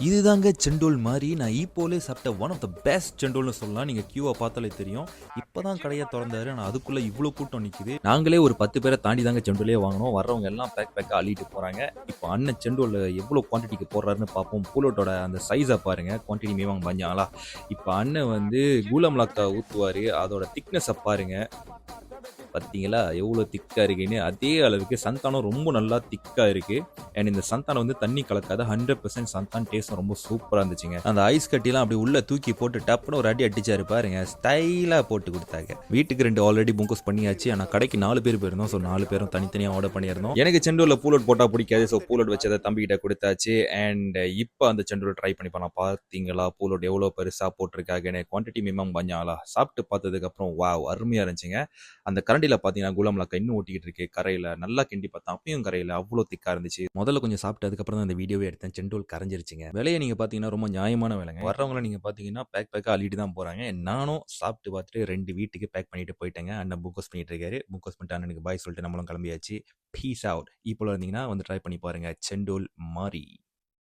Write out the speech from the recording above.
இதுதாங்க செண்டோல் மாதிரி நான் ஈப்போலே சாப்பிட்ட ஒன் ஆஃப் த பெஸ்ட் செண்டோல்னு சொல்லலாம். நீங்கள் கியூவை பார்த்தாலே தெரியும். இப்போ தான் கடையை திறந்தாரு. ஆனால் அதுக்குள்ளே இவ்வளோ கூட்டம் நிற்குது. நாங்களே ஒரு 10 பேரை தாண்டி தாங்க செண்டோலே வாங்கினோம். வர்றவங்க எல்லாம் பேக்காக அள்ளிட்டு போகிறாங்க. இப்போ அண்ணன் செண்டோல் எவ்வளோ குவான்டிட்டிக்கு போடுறாருன்னு பார்ப்போம். பூலோட்டோட அந்த சைஸை பாருங்கள். குவான்டிட்டி மேவாங்க பஞ்சாங்களா. இப்போ அண்ணன் வந்து கூலம்லாக்கா ஊற்றுவார். அதோட திக்னஸை பாருங்கள். பார்த்தீங்களா எவ்வளோ திக்காக இருக்குன்னு. அதே அளவுக்கு சந்தானம் ரொம்ப நல்லா திக்காக இருக்குது. அண்ட் இந்த சந்தானம் வந்து தண்ணி கலக்காத 100% சந்தான் டேஸ்ட் ரொம்ப சூப்பராக இருந்துச்சுங்க. அந்த ஐஸ் கட்டிலாம் அப்படி உள்ள தூக்கி போட்டு டப்புன்னு ஒரு அடி அடிச்சாரு பாருங்க. ஸ்டைலாக போட்டு கொடுத்தாங்க. வீட்டுக்கு 2 ஆல்ரெடி புங்கோஸ் பண்ணியாச்சு. ஆனால் கடைக்கு 4 பேர் போயிருந்தோம். ஸோ 4 பேரும் தனித்தனியாக ஆர்டர் பண்ணியிருந்தோம். எனக்கு செண்டூரில் பூலோட் போட்டால் பிடிக்காது. ஸோ பூலோட் வச்சதை தம்பிக்கிட்ட கொடுத்தாச்சு. அண்ட் இப்போ அந்த செண்டூர் ட்ரை பண்ணி பண்ணலாம். பார்த்தீங்களா பூலோட் எவ்வளோ பெருசாக போட்டிருக்காங்கன்னு. Quantity minimum Panjala. சாப்பிட்டு பார்த்ததுக்கப்புறம் வாவ் அருமையாக இருந்துச்சுங்க. அந்த கரண்டியில் பார்த்தீங்கன்னா குலாம்லாக்கா இன்னும் ஓட்டிக்கிட்டு இருக்கு கரையில். நல்லா கிண்டி பார்த்தா அப்பயும் கரையில் அவ்வளோ திக்காக இருந்துச்சு. முதல்ல கொஞ்சம் சாப்பிட்டு அதுக்கப்புறம் தான் இந்த வீடியோவே எடுத்தேன். செண்டோல் கரைஞ்சிருச்சுங்க. விலையை நீங்கள் பார்த்தீங்கன்னா ரொம்ப நியாயமான விலைங்க. வர்றவங்கள நீங்கள் பார்த்தீங்கன்னா பேக்காக அள்ளிட்டு தான் போகிறாங்க. நானும் சாப்பிட்டு பார்த்துட்டு 2 வீட்டுக்கு பேக் பண்ணிட்டு போயிட்டேங்க. அண்ணன் புக்கோஸ் பண்ணிட்டு இருக்காரு. புக்கோஸ் பண்ணிட்டு அண்ணனுக்கு பாய் சொல்லிட்டு நம்மளும் கிளம்பியாச்சு. Peace out. இப்போ இருந்தீங்கன்னா வந்து ட்ரை பண்ணி பாருங்க செண்டோல் மாரி.